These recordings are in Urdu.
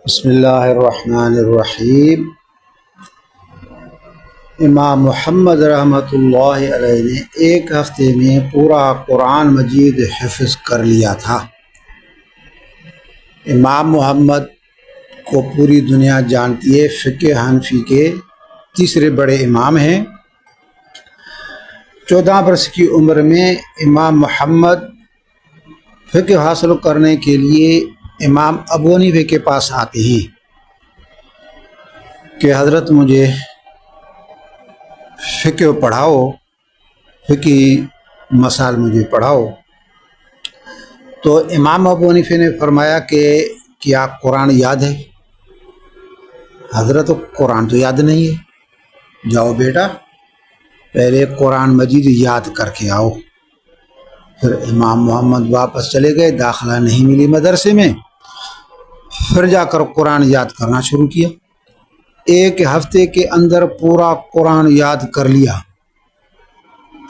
بسم اللہ الرحمن الرحیم۔ امام محمد رحمۃ اللہ علیہ نے ایک ہفتے میں پورا قرآن مجید حفظ کر لیا تھا۔ امام محمد کو پوری دنیا جانتی ہے، فقہ حنفی کے تیسرے بڑے امام ہیں۔ 14 برس کی عمر میں امام محمد فقہ حاصل کرنے کے لیے امام ابو حنیفہ کے پاس آتے ہیں کہ حضرت مجھے فقہ پڑھاؤ، فقہی مسائل مجھے پڑھاؤ۔ تو امام ابو حنیفہ نے فرمایا کہ کیا قرآن یاد ہے؟ حضرت قرآن تو یاد نہیں ہے، جاؤ بیٹا پہلے قرآن مجید یاد کر کے آؤ۔ پھر امام محمد واپس چلے گئے، داخلہ نہیں ملی مدرسے میں، پھر جا کر قرآن یاد کرنا شروع کیا۔ ایک ہفتے کے اندر پورا قرآن یاد کر لیا۔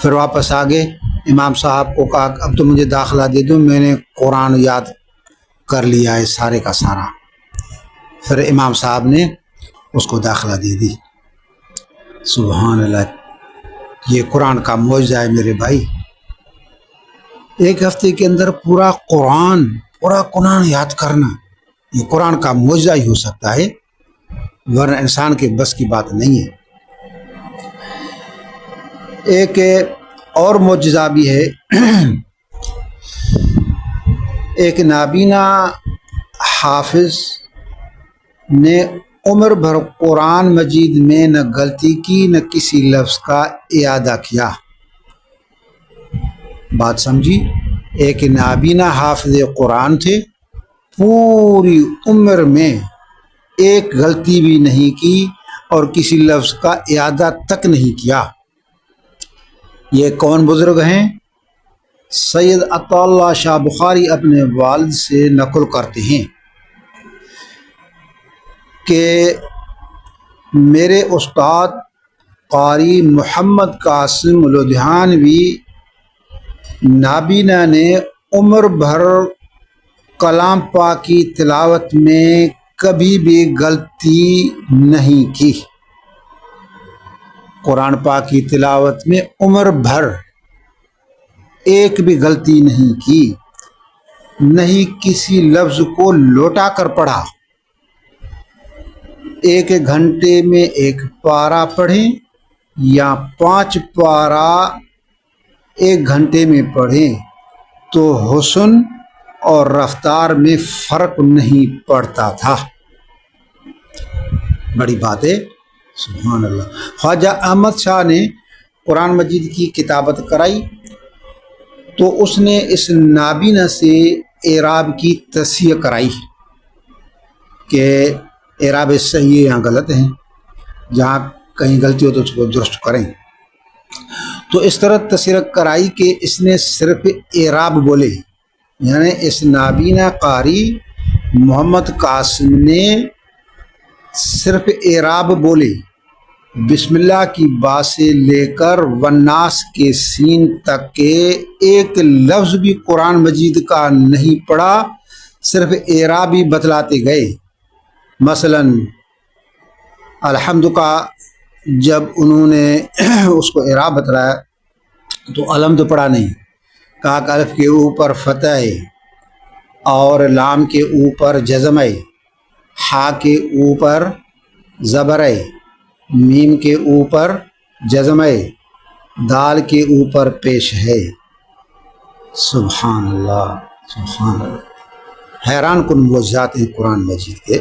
پھر واپس آ گئے، امام صاحب کو کہا اب تو مجھے داخلہ دے دو، میں نے قرآن یاد کر لیا ہے سارے کا سارا۔ پھر امام صاحب نے اس کو داخلہ دے دی۔ سبحان اللہ، یہ قرآن کا معجزہ ہے میرے بھائی۔ ایک ہفتے کے اندر پورا قرآن یاد کرنا، یہ قرآن کا معجزہ ہی ہو سکتا ہے، ورنہ انسان کے بس کی بات نہیں ہے۔ ایک اور معجزہ بھی ہے، ایک نابینا حافظ نے عمر بھر قرآن مجید میں نہ غلطی کی، نہ کسی لفظ کا اعادہ کیا۔ بات سمجھی؟ ایک نابینا حافظ قرآن تھے، پوری عمر میں ایک غلطی بھی نہیں کی اور کسی لفظ کا اعادہ تک نہیں کیا۔ یہ کون بزرگ ہیں؟ سید عطا اللہ شاہ بخاری اپنے والد سے نقل کرتے ہیں کہ میرے استاد قاری محمد قاسم لدھیانوی نابینا نے عمر بھر کلام پاک کی تلاوت میں کبھی بھی غلطی نہیں کی۔ قرآن پاک کی تلاوت میں عمر بھر ایک بھی غلطی نہیں کی، نہیں کسی لفظ کو لوٹا کر پڑھا۔ ایک گھنٹے میں ایک پارہ پڑھیں یا 5 پارہ ایک گھنٹے میں پڑھیں تو حسن اور رفتار میں فرق نہیں پڑتا تھا۔ بڑی بات ہے، سبحان اللہ۔ خواجہ احمد شاہ نے قرآن مجید کی کتابت کرائی تو اس نے اس نابینا سے اعراب کی تصحیح کرائی کہ اعراب صحیح ہے یا غلط ہیں، جہاں کہیں غلطی ہو تو اس کو درست کریں۔ تو اس طرح تصحیح کرائی کہ اس نے صرف اعراب بولے، یعنی اس نابینا قاری محمد قاسم نے صرف اعراب بولے، بسم اللہ کی با سے لے کر والناس کے سین تک کے ایک لفظ بھی قرآن مجید کا نہیں پڑھا، صرف اعراب ہی بتلاتے گئے۔ مثلا الحمد کا جب انہوں نے اس کو اعراب بتلایا تو الحمد پڑھا نہیں، کہا کہ الف کے اوپر فتح ہے اور لام کے اوپر جزم ہے، ہا کے اوپر زبر ہے، میم کے اوپر جزم ہے، دال کے اوپر پیش ہے۔ سبحان اللہ، سبحان اللہ، حیران کن معجزات ہیں قرآن مجید کے۔